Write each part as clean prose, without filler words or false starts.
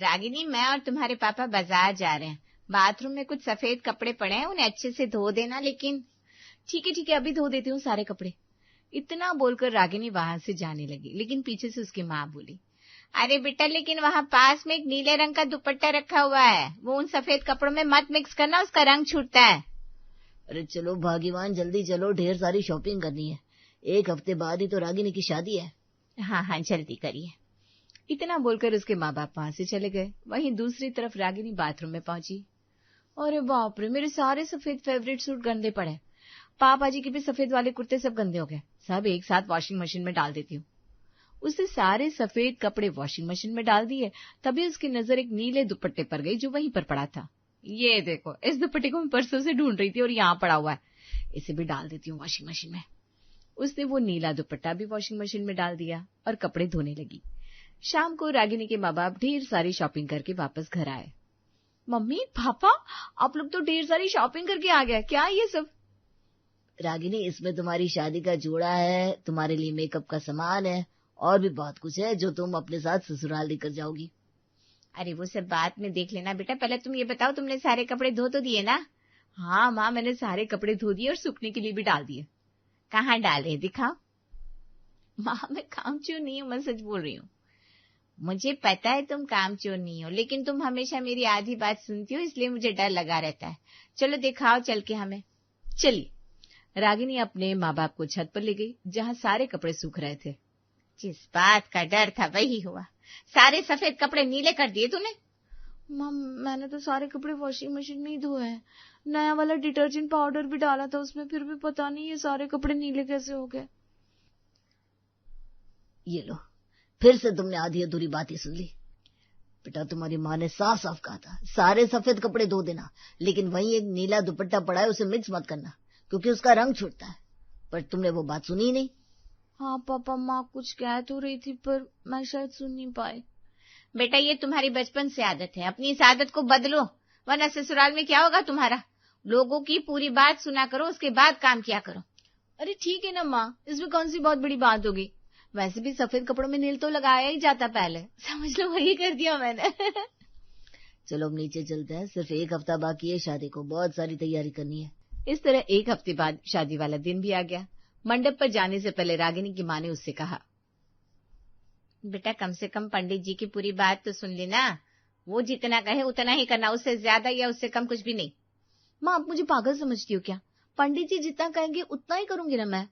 रागिनी, मैं और तुम्हारे पापा बाजार जा रहे हैं। बाथरूम में कुछ सफेद कपड़े पड़े हैं, उन्हें अच्छे से धो देना। लेकिन ठीक है, अभी धो देती हूँ सारे कपड़े। इतना बोलकर रागिनी वहां से जाने लगी, लेकिन पीछे से उसकी माँ बोली, अरे बेटा, लेकिन वहाँ पास में एक नीले रंग का दुपट्टा रखा हुआ है, वो उन सफेद कपड़ों में मत मिक्स करना, उसका रंग छूटता है। अरे चलो भाग्यवान, जल्दी चलो, ढेर सारी शॉपिंग करनी है। 1 हफ्ते बाद ही तो रागिनी की शादी है। हाँ, जल्दी करिए। इतना बोलकर उसके माँ बाप वहां से चले गए। वहीं दूसरी तरफ रागिनी बाथरूम में पहुंची। अरे बाप रे, मेरे सारे सफेद फेवरेट सूट गंदे पड़े। पापा जी के भी सफेद वाले कुर्ते सब गंदे हो गए। सब एक साथ वॉशिंग मशीन में डाल देती हूँ। उसने सारे सफेद कपड़े वॉशिंग मशीन में डाल दिए। तभी उसकी नजर एक नीले दुपट्टे पर गई जो वहीं पर पड़ा था। ये देखो, इस दुपट्टे को मैं परसों से ढूंढ रही थी और यहाँ पड़ा हुआ है। इसे भी डाल देती हूँ वॉशिंग मशीन में। उसने वो नीला दुपट्टा भी वॉशिंग मशीन में डाल दिया और कपड़े धोने लगी। शाम को रागिनी के माँ बाप ढेर सारी शॉपिंग करके वापस घर आए। मम्मी, पापा, आप लोग तो ढेर सारी शॉपिंग करके आ गए, क्या ये सब? रागिनी, इसमें तुम्हारी शादी का जोड़ा है, तुम्हारे लिए मेकअप का सामान है और भी बहुत कुछ है जो तुम अपने साथ ससुराल लेकर जाओगी। अरे वो सब बात में देख लेना बेटा, पहले तुम ये बताओ, तुमने सारे कपड़े धो तो दिए ना? हाँ माँ, मैंने सारे कपड़े धो दिए और सूखने के लिए भी डाल दिए। कहाँ डाले, दिखाओ। माँ, मैं कामचोर नहीं हूँ, मैं सच बोल रही हूँ। मुझे पता है तुम कामचोर नहीं हो, लेकिन तुम हमेशा मेरी आधी बात सुनती हो, इसलिए मुझे डर लगा रहता है। चलो दिखाओ चल के हमें। चलिए। रागिनी अपने माँ बाप को छत पर ले गई, जहाँ सारे कपड़े सूख रहे थे। जिस बात का डर था वही हुआ, सारे सफेद कपड़े नीले कर दिए तूने। मम, मैंने तो सारे कपड़े वॉशिंग मशीन में ही धोए हैं। नया वाला डिटर्जेंट पाउडर भी डाला था उसमें, फिर भी पता नहीं ये सारे कपड़े नीले कैसे हो गए। ये लो, फिर से तुमने आधी अधूरी बात ही सुन ली। बेटा, तुम्हारी माँ ने साफ साफ कहा था सारे सफेद कपड़े धो देना, लेकिन वहीं एक नीला दुपट्टा पड़ा है, उसे मिक्स मत करना क्योंकि उसका रंग छूटता है। पर तुमने वो बात सुनी ही नहीं। हाँ पापा, माँ कुछ कह तो रही थी पर मैं शायद सुन नहीं पाई। बेटा, ये तुम्हारी बचपन से आदत है, अपनी इस आदत को बदलो, वरना ससुराल में क्या होगा तुम्हारा। लोगों की पूरी बात सुना करो, उसके बाद काम किया करो। अरे ठीक है ना माँ, इसमें कौन सी बहुत बड़ी बात होगी। वैसे भी सफेद कपड़ों में नील तो लगाया ही जाता पहले, समझ लो वही कर दिया मैंने। चलो अब नीचे चलते हैं, सिर्फ 1 हफ्ता बाकी है शादी को, बहुत सारी तैयारी करनी है। इस तरह 1 हफ्ते बाद शादी वाला दिन भी आ गया। मंडप पर जाने से पहले रागिनी की माँ ने उससे कहा, बेटा कम से कम पंडित जी की पूरी बात तो सुन लेना, वो जितना कहे उतना ही करना, उससे ज्यादा या उससे कम कुछ भी नहीं। माँ, आप मुझे पागल समझती हो क्या? पंडित जी जितना कहेंगे उतना ही करूंगी ना मैं।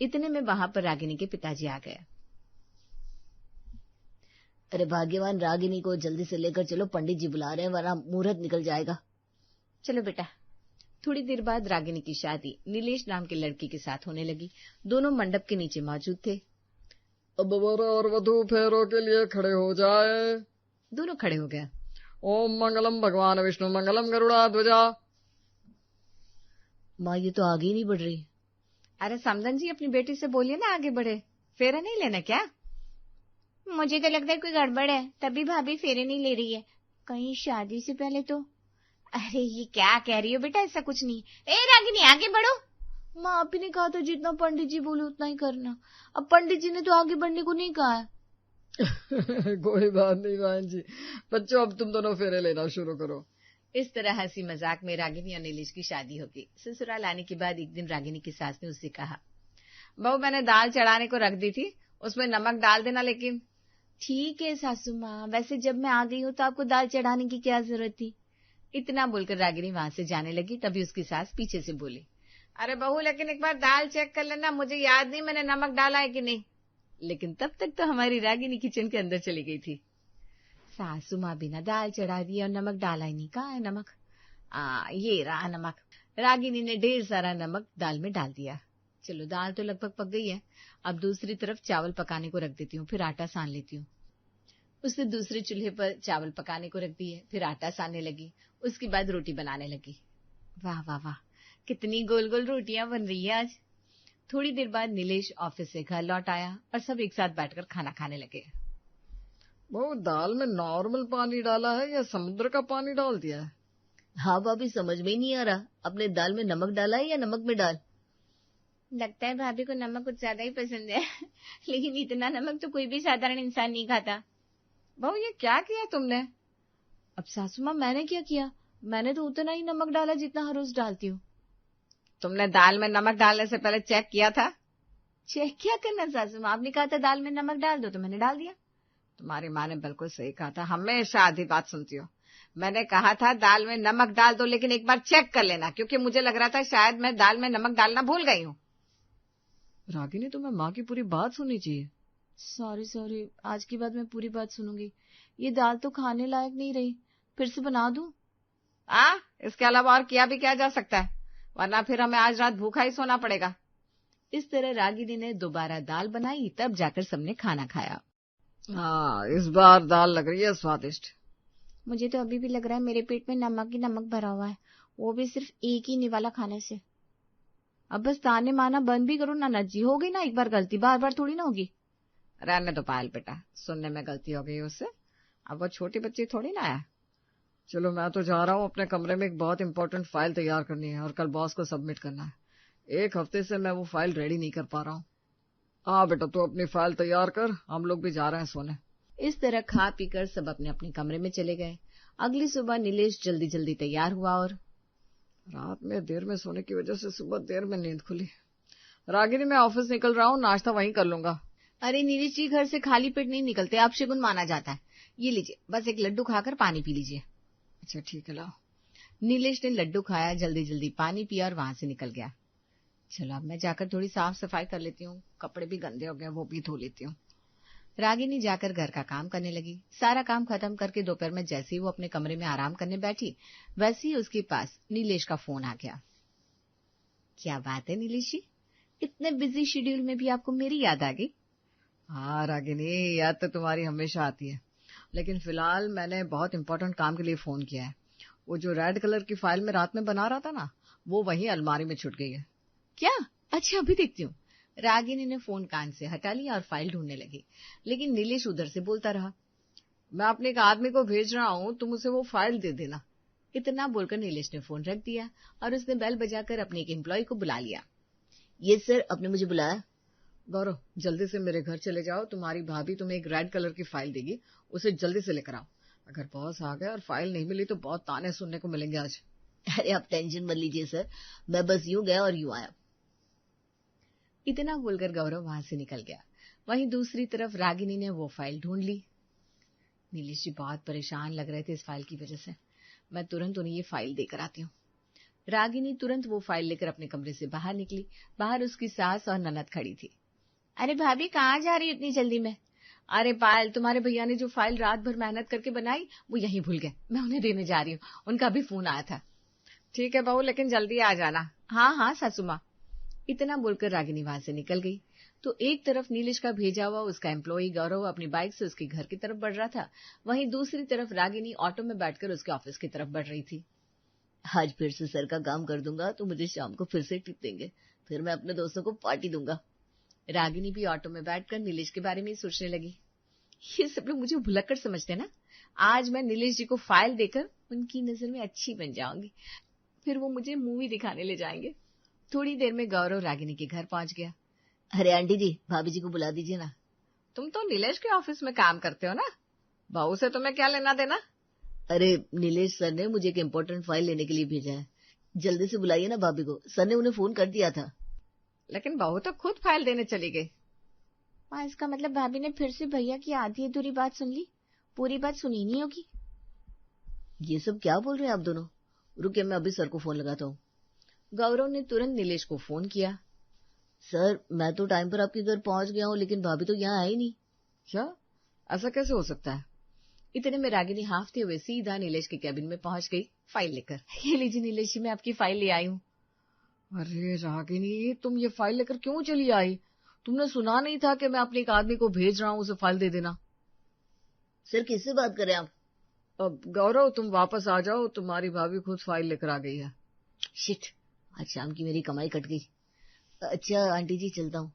इतने में वहां पर रागिनी के पिताजी आ गए। अरे भाग्यवान, रागिनी को जल्दी से लेकर चलो, पंडित जी बुला रहे हैं, वरना मुहूर्त निकल जाएगा। चलो बेटा। थोड़ी देर बाद रागिनी की शादी नीलेश नाम के लड़के के साथ होने लगी। दोनों मंडप के नीचे मौजूद थे। अब वर और वधू फेरों के लिए खड़े हो जाए। दोनों खड़े हो गए। ओम मंगलम भगवान विष्णु मंगलम गरुड़ाध्वजा। माँ, ये तो आगे ही नहीं बढ़ रही। अरे समदन जी, अपनी बेटी से बोलिए ना आगे बढ़े। फेरा नहीं लेना क्या? मुझे तो लगता है कोई गड़बड़ है, तभी भाभी फेरे नहीं ले रही है। कहीं शादी से पहले तो। अरे ये क्या कह रही हो बेटा, ऐसा कुछ नहीं। ए रागिनी, आगे बढ़ो। माँ, आप ही ने कहा था जितना पंडित जी बोले उतना ही करना। अब पंडित जी ने तो आगे बढ़ने को नहीं कहा है। कोई बात नहीं बहन जी। बच्चों, अब तुम दोनों फेरे लेना शुरू करो। इस तरह हंसी मजाक में रागिनी और नीलेश की शादी हो गई। ससुराल आने के बाद एक दिन रागिनी की सास ने उससे कहा, बहू मैंने दाल चढ़ाने को रख दी थी, उसमें नमक डाल देना। लेकिन ठीक है सासू माँ, वैसे जब मैं आ गई हूँ तो आपको दाल चढ़ाने की क्या जरूरत थी। इतना बोलकर रागिनी वहां से जाने लगी। तभी उसकी सास पीछे से बोली, अरे बहू लेकिन एक बार दाल चेक कर लेना, मुझे याद नहीं मैंने नमक डाला है कि नहीं। लेकिन तब तक तो हमारी रागिनी किचन के अंदर चली गई थी। सासू माँ बिना दाल चढ़ा दी और नमक डाला ही नहीं। कहाँ है नमक? ये रहा नमक। रागिनी ने ढेर सारा नमक दाल में डाल दिया। चलो दाल तो लगभग पक गई है, अब दूसरी तरफ चावल पकाने को रख देती हूँ, फिर आटा सान लेती हूँ। उसने दूसरे चूल्हे पर चावल पकाने को रख दिए, फिर आटा सानने लगी। उसके बाद रोटी बनाने लगी। वाह वाह वाह, कितनी गोल गोल रोटियां बन रही है आज। थोड़ी देर बाद नीलेश ऑफिस से घर लौट आया और सब एक साथ बैठकर खाना खाने लगे। वो दाल में नॉर्मल पानी डाला है या समुद्र का पानी डाल दिया है? हाँ भाभी, समझ में ही नहीं आ रहा, अपने दाल में नमक डाला है या नमक में डाल। लगता है भाभी को नमक कुछ ज्यादा ही पसंद है। लेकिन इतना नमक तो कोई भी साधारण इंसान नहीं खाता। बहू ये क्या किया तुमने? अब सासू माँ मैंने क्या किया? मैंने तो उतना ही नमक डाला जितना हर रोज डालती हूँ। तुमने दाल में नमक डालने से पहले चेक किया था? चेक क्या करना सासू माँ, आपने कहा था दाल में नमक डाल दो तो मैंने डाल दिया। तुम्हारी माँ ने बिल्कुल सही कहा था, हमेशा आधी बात सुनती हो। मैंने कहा था दाल में नमक डाल दो, लेकिन एक बार चेक कर लेना, क्योंकि मुझे लग रहा था शायद मैं दाल में नमक डालना भूल गई हूँ। रागिनी तुम्हें माँ की पूरी बात सुननी चाहिए। सॉरी, आज की बात मैं पूरी बात सुनूंगी। ये दाल तो खाने लायक नहीं रही, फिर से बना दूं? इसके अलावा और किया भी क्या जा सकता है, वरना फिर हमें आज रात भूखा ही सोना पड़ेगा। इस तरह रागिनी ने दोबारा दाल बनाई, तब जाकर सबने खाना खाया। हाँ, इस बार दाल लग रही है स्वादिष्ट। मुझे तो अभी भी लग रहा है मेरे पेट में नमक ही नमक भरा हुआ है, वो भी सिर्फ एक ही निवाला खाने से। अब बस ताने माना बंद भी करो ना जी, हो गई ना एक बार गलती, बार बार थोड़ी ना होगी। रहने तो पायल बेटा, सुनने में गलती हो गई उससे, अब वो छोटी बच्ची थोड़ी ना है। चलो मैं तो जा रहा हूँ, अपने कमरे में एक बहुत इंपॉर्टेंट फाइल तैयार करनी है और कल बॉस को सबमिट करना है। 1 हफ्ते से मैं वो फाइल रेडी नहीं कर पा रहा हूँ। हाँ बेटा, तू अपनी फाइल तैयार कर, हम लोग भी जा रहे हैं सोने। इस तरह खा पीकर सब अपने अपने कमरे में चले गए। अगली सुबह नीलेश जल्दी जल्दी तैयार हुआ और रात में देर में सोने की वजह से सुबह देर में नींद खुली। रागिनी मैं ऑफिस निकल रहा हूँ, नाश्ता वहीं कर लूंगा। अरे नीलेश जी, घर से खाली पेट नहीं निकलते, आप शगुन माना जाता है। ये लीजिए, बस एक लड्डू खाकर पानी पी लीजिए। अच्छा ठीक है, लाओ। नीलेश ने लड्डू खाया, जल्दी जल्दी पानी पिया और वहां से निकल गया। चलो अब मैं जाकर थोड़ी साफ सफाई कर लेती हूँ, कपड़े भी गंदे हो गए, वो भी धो लेती हूँ। रागिनी जाकर घर का काम करने लगी। सारा काम खत्म करके दोपहर में जैसे ही वो अपने कमरे में आराम करने बैठी, वैसे ही उसके पास नीलेश का फोन आ गया। क्या बात है नीलेश जी, इतने बिजी शेड्यूल में भी आपको मेरी याद आ गई? हाँ रागिनी, याद तो तुम्हारी हमेशा आती है, लेकिन फिलहाल मैंने बहुत इंपॉर्टेंट काम के लिए फोन किया है। वो जो रेड कलर की फाइल में रात में बना रहा था ना, वो वहीं अलमारी में छुट गई है। क्या? अच्छा अभी देखती हूँ। रागिनी ने फोन कान से हटा लिया और फाइल ढूंढने लगी, लेकिन नीलेश उधर से बोलता रहा, मैं अपने एक आदमी को भेज रहा हूँ, तुम उसे वो फाइल दे देना। इतना बोलकर नीलेश ने फोन रख दिया और उसने बेल बजाकर अपने एक एम्प्लॉय को बुला लिया। ये सर, आपने मुझे बुलाया? गौरव, जल्दी से मेरे घर चले जाओ, तुम्हारी भाभी तुम्हें एक रेड कलर की फाइल देगी, उसे जल्दी से लेकर आओ। अगर बॉस आ गए और फाइल नहीं मिली तो बहुत ताने सुनने को मिलेंगे आज। अरे आप टेंशन मत लीजिए सर, मैं बस यूं गया और यूं आया। इतना बोलकर गौरव वहां से निकल गया। वहीं दूसरी तरफ रागिनी ने वो फाइल ढूंढ ली। नीलेश जी बहुत परेशान लग रहे थे इस फाइल की वजह से। मैं तुरंत उन्हें ये फाइल देकर आती हूँ। रागिनी तुरंत वो फाइल लेकर अपने कमरे से बाहर निकली। बाहर उसकी सास और ननद खड़ी थी। अरे भाभी, कहाँ जा रही हो इतनी जल्दी में? अरे पायल, तुम्हारे भैया ने जो फाइल रात भर मेहनत करके बनाई वो यहीं भूल गए, मैं उन्हें देने जा रही हूँ, उनका भी फोन आया था। ठीक है बहू, लेकिन जल्दी आ जाना। हाँ सासू माँ। इतना बोलकर रागिनी वहां से निकल गई। तो एक तरफ नीलेश का भेजा हुआ उसका एम्प्लॉई गौरव अपनी बाइक से उसके घर की तरफ बढ़ रहा था, वहीं दूसरी तरफ रागिनी ऑटो में बैठकर उसके ऑफिस की तरफ बढ़ रही थी। आज फिर से सर का काम कर दूंगा तो मुझे शाम को फिर से टिप देंगे, फिर मैं अपने दोस्तों को पार्टी दूंगा। रागिनी भी ऑटो में बैठकर नीलेश के बारे में ही सोचने लगी। ये सब लोग मुझे भुलक्कड़ समझते ना, आज मैं नीलेश जी को फाइल देकर उनकी नजर में अच्छी बन जाऊंगी, फिर वो मुझे मूवी दिखाने ले जाएंगे। थोड़ी देर में गौरव रागिनी के घर पहुंच गया। अरे आंटी जी, भाभी जी को बुला दीजिए ना। तुम तो नीलेश के ऑफिस में काम करते हो ना, बहू से तुम्हें क्या लेना देना? अरे नीलेश सर ने मुझे एक इम्पोर्टेंट फाइल लेने के लिए भेजा है, जल्दी से बुलाइए ना भाभी को, सर ने उन्हें फोन कर दिया था। लेकिन बहू तो खुद फाइल देने चली गई। इसका मतलब भाभी ने फिर से भैया की आधी अधूरी बात सुन ली, पूरी बात सुनी नहीं होगी। ये सब क्या बोल रहे हैं आप दोनों? रुकिए, मैं अभी सर को फोन लगाता हूँ। गौरव ने तुरंत नीलेश को फोन किया। सर, मैं तो टाइम पर आपके घर पहुंच गया हूँ, लेकिन भाभी तो यहाँ आई नहीं। क्या? ऐसा कैसे हो सकता है? इतने में रागिनी हाफते हुए सीधा नीलेश के कैबिन में पहुंच गई फाइल लेकर। ये लीजिए नीलेश जी, मैं आपकी फाइल ले आई हूँ। अरे रागिनी, तुम ये फाइल लेकर क्यों चली आई? तुमने सुना नहीं था कि मैं अपने एक आदमी को भेज रहा हूँ, उसे फाइल दे देना। सर किससे बात कर रहे हैं आप? अब गौरव, तुम वापस आ जाओ, तुम्हारी भाभी खुद फाइल लेकर आ गई है। शिट, आज शाम की मेरी कमाई कट गई। अच्छा आंटी जी, चलता हूँ।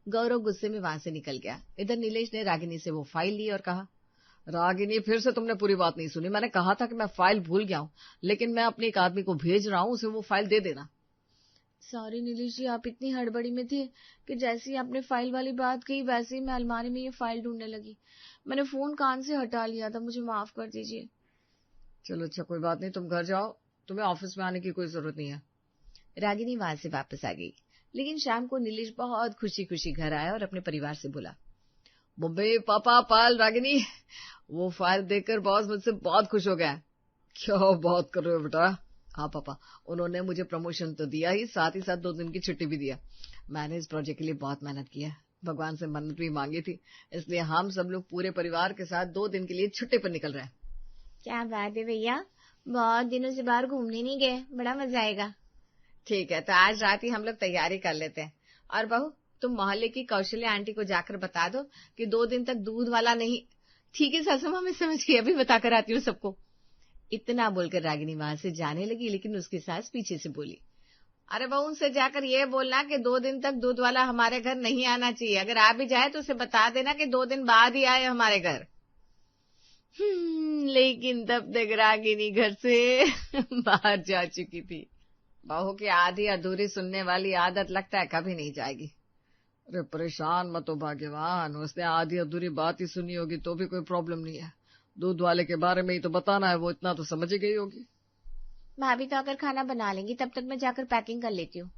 गौरव गुस्से में वहां से निकल गया। इधर नीलेश ने रागिनी से वो फाइल ली और कहा, रागिनी, फिर से तुमने पूरी बात नहीं सुनी। मैंने कहा था कि मैं फाइल भूल गया हूँ, लेकिन मैं अपने एक आदमी को भेज रहा हूँ, उसे वो फाइल दे देना। सॉरी नीलेश जी, आप इतनी हड़बड़ी में थे कि जैसे ही आपने फाइल वाली बात कही वैसे ही मैं अलमारी में ये फाइल ढूंढने लगी। मैंने फोन कान से हटा लिया था, मुझे माफ कर दीजिए। चलो अच्छा, कोई बात नहीं, तुम घर जाओ, तुम्हें ऑफिस में आने की कोई जरूरत नहीं है। रागिनी वहां से वापस आ गई, लेकिन शाम को नीलेश बहुत खुशी खुशी घर आया और अपने परिवार से बोला, मम्मी पापा पाल रागिनी, वो फाइल देखकर बॉस मुझसे बहुत खुश हो गया। क्या बात कर रहे हो बेटा? हाँ पापा, उन्होंने मुझे प्रमोशन तो दिया ही, साथ 2 दिन की छुट्टी भी दिया। मैंने इस प्रोजेक्ट के लिए बहुत मेहनत किया, भगवान से मन्नत भी मांगी थी, इसलिए हम सब लोग पूरे परिवार के साथ 2 दिन के लिए छुट्टी पर निकल रहे हैं। क्या बात है भैया, बहुत दिनों से बाहर घूमने नहीं गए, बड़ा मजा आएगा। ठीक है, तो आज रात ही हम लोग तैयारी कर लेते हैं। और बहू, तुम मोहल्ले की कौशल्या आंटी को जाकर बता दो कि 2 दिन तक दूध वाला नहीं। ठीक है सासू माँ, मैं समझ गई, अभी बताकर आती हूँ सबको। इतना बोलकर रागिनी वहां से जाने लगी, लेकिन उसकी सास पीछे से बोली, अरे बहू, उनसे जाकर ये बोलना कि 2 दिन तक दूध वाला हमारे घर नहीं आना चाहिए। अगर आ भी जाए तो उसे बता देना कि 2 दिन बाद ही आए हमारे घर। लेकिन तब तक रागिनी घर से बाहर जा चुकी थी। बहू की आधी अधूरी सुनने वाली आदत लगता है कभी नहीं जाएगी। अरे परेशान मत हो भाग्यवान, उसने आधी अधूरी बात ही सुनी होगी तो भी कोई प्रॉब्लम नहीं है। दूध वाले के बारे में ही तो बताना है, वो इतना तो समझ ही गई होगी। भाभी तो अगर खाना बना लेंगी, तब तक मैं जाकर पैकिंग कर लेती हूँ।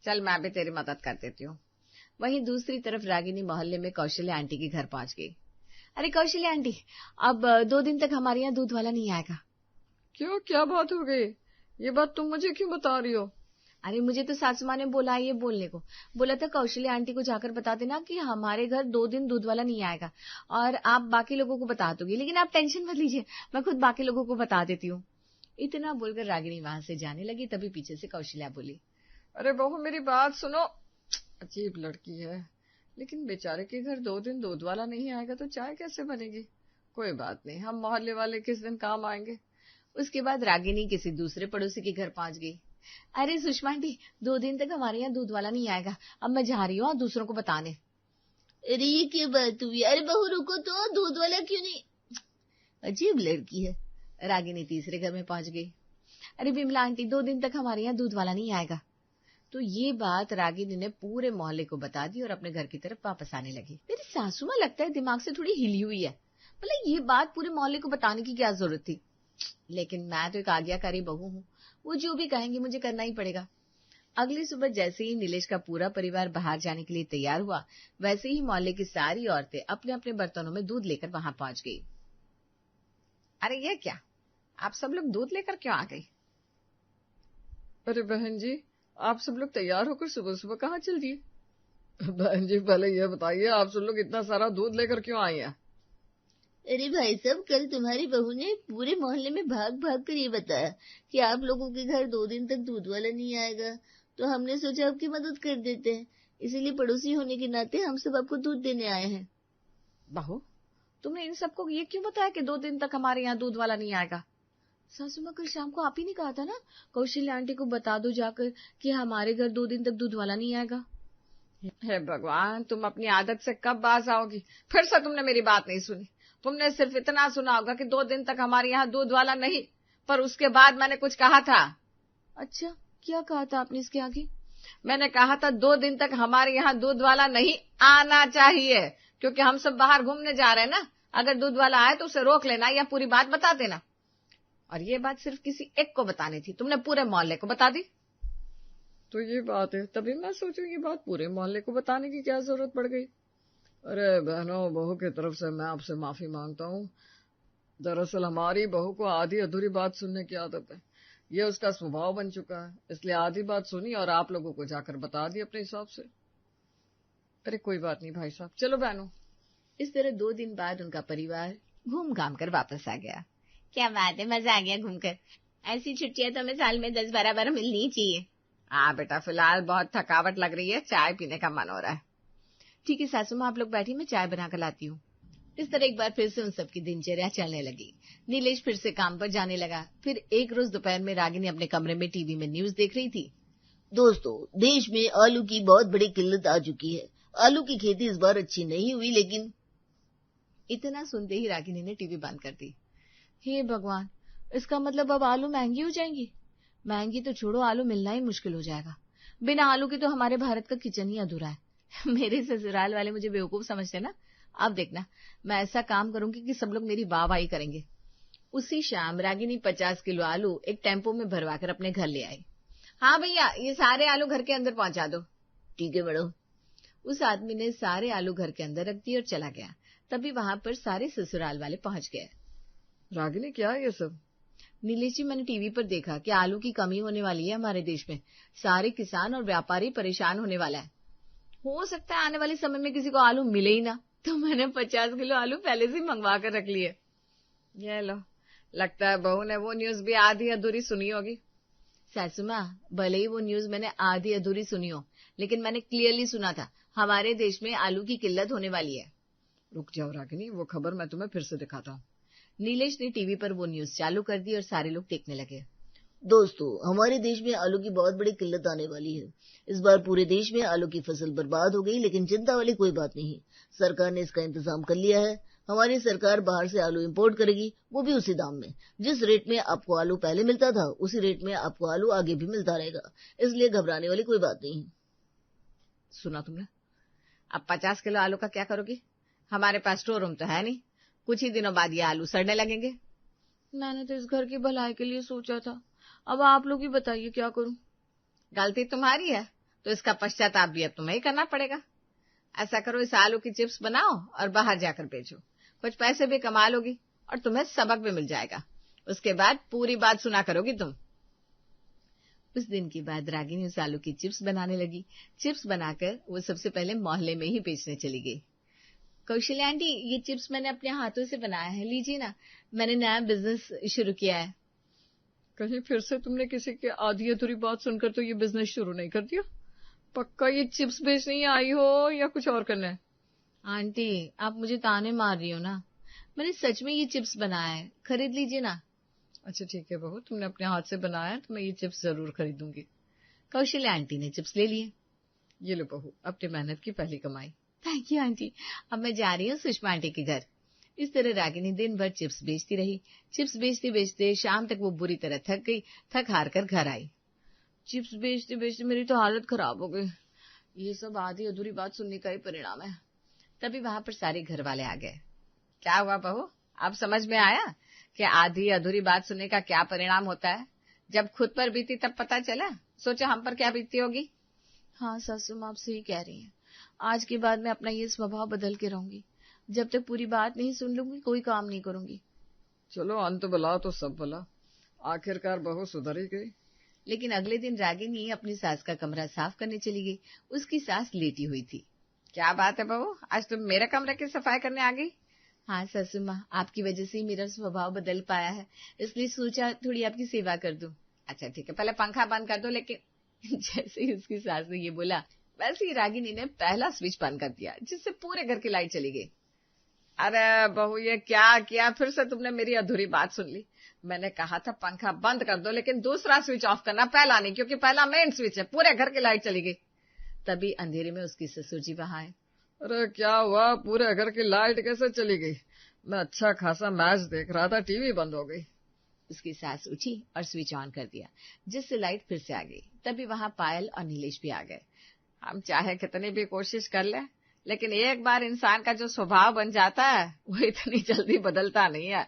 चल, मैं भी तेरी मदद कर देती हूँ। वहीं दूसरी तरफ रागिनी मोहल्ले में कौशल्या आंटी के घर पहुंच गई। अरे कौशल्या आंटी, अब 2 दिन तक हमारे यहाँ दूध वाला नहीं आएगा। क्यों, क्या बात हो गई? ये बात तुम मुझे क्यों बता रही हो? अरे मुझे तो सासू माँ ने बोला ये बोलने को, बोला था कौशल्या आंटी को जाकर बता देना कि हमारे घर 2 दिन दूध वाला नहीं आएगा, और आप बाकी लोगों को बता दोगी। लेकिन आप टेंशन मत लीजिए, मैं खुद बाकी लोगों को बता देती हूँ। इतना बोलकर रागिनी वहां से जाने लगी, तभी पीछे से कौशल्या बोली, अरे बहू मेरी बात सुनो, अजीब लड़की है, लेकिन बेचारे के घर 2 दिन दूध वाला नहीं आएगा तो चाय कैसे बनेगी? कोई बात नहीं, हम मोहल्ले वाले किस दिन काम आएंगे। उसके बाद रागिनी किसी दूसरे पड़ोसी के घर पहुंच गई। अरे सुषमा आंटी, 2 दिन तक हमारे यहाँ दूध वाला नहीं आएगा, अब मैं जा रही हूँ दूसरों को बताने। अरे ये क्या बात हुई? अरे बहू रुको तो, दूध वाला क्यों नहीं? अजीब लड़की है। रागिनी तीसरे घर में पहुंच गई। अरे बिमला आंटी, 2 दिन तक हमारे यहाँ दूध वाला नहीं आएगा। तो ये बात रागिनी ने पूरे मोहल्ले को बता दी और अपने घर की तरफ वापस आने लगी। मेरी सासू माँ लगता है दिमाग से थोड़ी हिली हुई है, मतलब ये बात पूरे मोहल्ले को बताने की क्या जरूरत थी। लेकिन मैं तो एक आज्ञाकारी बहू हूँ, वो जो भी कहेंगे मुझे करना ही पड़ेगा। अगली सुबह जैसे ही नीलेश का पूरा परिवार बाहर जाने के लिए तैयार हुआ, वैसे ही मोहल्ले की सारी औरतें अपने अपने बर्तनों में दूध लेकर वहां पहुंच गई। अरे ये क्या, आप सब लोग दूध लेकर क्यों आ गई? अरे बहन जी, आप सब लोग तैयार होकर सुबह सुबह कहाँ चल दिए? बहन जी पहले ये बताइए, आप सब लोग इतना सारा दूध लेकर क्यों आई हैं? अरे भाई साहब, कल तुम्हारी बहू ने पूरे मोहल्ले में भाग भाग कर ये बताया कि आप लोगों के घर 2 दिन तक दूध वाला नहीं आएगा, तो हमने सोचा आपकी मदद कर देते हैं, इसीलिए पड़ोसी होने के नाते हम सब आपको दूध देने आए हैं। बहू, तुमने इन सबको ये क्यों बताया कि 2 दिन तक हमारे यहाँ दूध वाला नहीं आएगा? सासू माँ, कल शाम को आप ही ने कहा था ना, कौशल्या आंटी को बता दो जाकर कि हमारे घर 2 दिन तक दूध वाला नहीं आएगा। हे भगवान, तुम अपनी आदत से कब बाज आओगी? फिर से तुमने मेरी बात नहीं सुनी। तुमने सिर्फ इतना सुना होगा कि 2 दिन तक हमारे यहाँ दूध वाला नहीं, पर उसके बाद मैंने कुछ कहा था। अच्छा, क्या कहा था आपने इसके आगे? मैंने कहा था 2 दिन तक हमारे यहाँ दूध वाला नहीं आना चाहिए, क्योंकि हम सब बाहर घूमने जा रहे हैं ना। अगर दूध वाला आए तो उसे रोक लेना या पूरी बात बता देना। और ये बात सिर्फ किसी एक को बतानी थी, तुमने पूरे मोहल्ले को बता दी। तो ये बात है, तभी मैं सोचूं ये बात पूरे मोहल्ले को बताने की क्या जरूरत पड़ गई। अरे बहनों, बहू की तरफ से मैं आपसे माफी मांगता हूँ। दरअसल हमारी बहू को आधी अधूरी बात सुनने की आदत है, ये उसका स्वभाव बन चुका है, इसलिए आधी बात सुनी और आप लोगों को जाकर बता दी अपने हिसाब से। अरे कोई बात नहीं भाई साहब, चलो बहनों। इस तरह 2 दिन बाद उनका परिवार घूम घाम कर वापस आ गया। क्या बात है, मजा आ गया घूमकर। ऐसी छुट्टियां तो हमें साल में 10-12 बार मिलनी ही चाहिए। हाँ बेटा, फिलहाल बहुत थकावट लग रही है, चाय पीने का मन हो रहा है। ठीक है सासू माँ, आप लोग बैठी, मैं चाय बनाकर लाती हूँ। इस तरह एक बार फिर से उन सबकी दिनचर्या चलने लगी। नीलेश फिर से काम पर जाने लगा। फिर एक रोज दोपहर में रागिनी अपने कमरे में टीवी में न्यूज देख रही थी। दोस्तों, देश में आलू की बहुत बड़ी किल्लत आ चुकी है। आलू की खेती इस बार अच्छी नहीं हुई, लेकिन इतना सुनते ही रागिनी ने टीवी बंद कर दी। हे भगवान, इसका मतलब अब आलू महंगी हो जाएंगी। महंगी तो छोड़ो, आलू मिलना ही मुश्किल हो जाएगा। बिना आलू के तो हमारे भारत का किचन ही अधूरा है। मेरे ससुराल वाले मुझे बेवकूफ समझते ना, अब देखना, मैं ऐसा काम करूंगी कि सब लोग मेरी वाहवाही करेंगे। उसी शाम रागिनी 50 किलो आलू एक टेम्पो में भरवाकर अपने घर ले आई। हाँ भैया, ये सारे आलू घर के अंदर पहुंचा दो। ठीक है मैडम। उस आदमी ने सारे आलू घर के अंदर रख दिए और चला गया। तभी वहां पर सारे ससुराल वाले पहुंच गए। रागिनी, क्या है ये सब? नीलेश जी, मैंने टीवी पर देखा कि आलू की कमी होने वाली है हमारे देश में। सारे किसान और व्यापारी परेशान होने वाला है। हो सकता है आने वाले समय में किसी को आलू मिले ही ना, तो मैंने 50 किलो आलू पहले से मंगवा कर रख लिए। ये लो, लगता है बहू ने वो न्यूज भी आधी अधूरी सुनी होगी। सासू माँ, भले ही वो न्यूज मैंने आधी अधूरी सुनी हो, लेकिन मैंने क्लियरली सुना था हमारे देश में आलू की किल्लत होने वाली है। रुक जाओ रागिनी, वो खबर मैं तुम्हें फिर से दिखाता हूँ। नीलेश ने टीवी पर वो न्यूज चालू कर दी और सारे लोग देखने लगे। दोस्तों, हमारे देश में आलू की बहुत बड़ी किल्लत आने वाली है। इस बार पूरे देश में आलू की फसल बर्बाद हो गई, लेकिन चिंता वाली कोई बात नहीं। सरकार ने इसका इंतजाम कर लिया है। हमारी सरकार बाहर से आलू इंपोर्ट करेगी, वो भी उसी दाम में। जिस रेट में आपको आलू पहले मिलता था, उसी रेट में आपको आलू आगे भी मिलता रहेगा, इसलिए घबराने वाली कोई बात नहीं। सुना तुमने? अब 50 किलो आलू का क्या करोगी? हमारे पास स्टोर रूम तो है नहीं, कुछ ही दिनों बाद ये आलू सड़ने लगेंगे। मैंने तो इस घर की भलाई के लिए सोचा था, अब आप लोग ही बताइए क्या करूं। गलती तुम्हारी है तो इसका पश्चाताप भी अब तुम्हें ही करना पड़ेगा। ऐसा करो, इस आलू की चिप्स बनाओ और बाहर जाकर बेचो, कुछ पैसे भी कमा लोगी और तुम्हें सबक भी मिल जाएगा। उसके बाद पूरी बात सुना करोगी तुम। उस दिन के बाद रागिनी उस आलू की चिप्स बनाने लगी। चिप्स बनाकर वो सबसे पहले मोहल्ले में ही बेचने चली गई। कौशल्या आंटी, ये चिप्स मैंने अपने हाथों से बनाया है, लीजिए ना, मैंने नया बिजनेस शुरू किया है। कहीं फिर से तुमने किसी की आधी अधूरी बात सुनकर तो ये बिजनेस शुरू नहीं कर दिया? पक्का ये चिप्स बेचने ही आई हो या कुछ और करना है? आंटी, आप मुझे ताने मार रही हो ना, मैंने सच में ये चिप्स बनाया है, खरीद लीजिए ना। अच्छा ठीक है बहू, तुमने अपने हाथ से बनाया है तो मैं ये चिप्स जरूर खरीदूंगी। कौशल्या आंटी ने चिप्स ले लिए। ये लो बहू, अपनी मेहनत की पहली कमाई। थैंक यू आंटी, अब मैं जा रही हूँ सुषमा आंटी के घर। इस तरह रागिनी दिन भर चिप्स बेचती रही। चिप्स बेचते बेचते शाम तक वो बुरी तरह थक गई। थक हार कर घर आई। चिप्स बेचते बेचते मेरी तो हालत खराब हो गई। ये सब आधी अधूरी बात सुनने का ही परिणाम है। तभी वहां पर सारे घर वाले आ गए। क्या हुआ बहू, अब समझ में आया कि आधी अधूरी बात सुनने का क्या परिणाम होता है? जब खुद पर बीती तब पता चला, सोचो हम पर क्या बीती होगी। हाँ सासू माँ, आप सही कह रही हैं। आज के बाद मैं अपना ये स्वभाव बदल के रहूंगी। जब तक पूरी बात नहीं सुन लूंगी कोई काम नहीं करूंगी। चलो, अंत भला तो सब भला, आखिरकार बहू सुधर ही गई। लेकिन अगले दिन रागिनी अपनी सास का कमरा साफ करने चली गई। उसकी सास लेटी हुई थी। क्या बात है बहू, आज तुम मेरे कमरे की सफाई करने आ गई? हाँ सासू माँ, आपकी वजह से ही मेरा स्वभाव बदल पाया है, इसलिए सोचा थोड़ी आपकी सेवा कर दूं। अच्छा ठीक है, पहले पंखा बंद कर दो। लेकिन जैसे ही उसकी सास ने ये बोला, वैसे ही रागिनी ने पहला स्विच बंद कर दिया, जिससे पूरे घर की लाइट चली गई। अरे बहू, ये क्या किया? फिर से तुमने मेरी अधूरी बात सुन ली। मैंने कहा था पंखा बंद कर दो, लेकिन दूसरा स्विच ऑफ करना, पहला नहीं, क्योंकि पहला मेन स्विच है। पूरे घर की लाइट चली गई। तभी अंधेरे में उसकी ससुर जी वहां आए। अरे क्या हुआ, पूरे घर की लाइट कैसे चली गई? मैं अच्छा खासा मैच देख रहा था, टीवी बंद हो गई। उसकी सास उठी और स्विच ऑन कर दिया, जिससे लाइट फिर से आ गई। तभी वहां पायल और नीलेश भी आ गए। हम चाहे कितनी भी कोशिश कर ले, लेकिन एक बार इंसान का जो स्वभाव बन जाता है वो इतनी जल्दी बदलता नहीं है।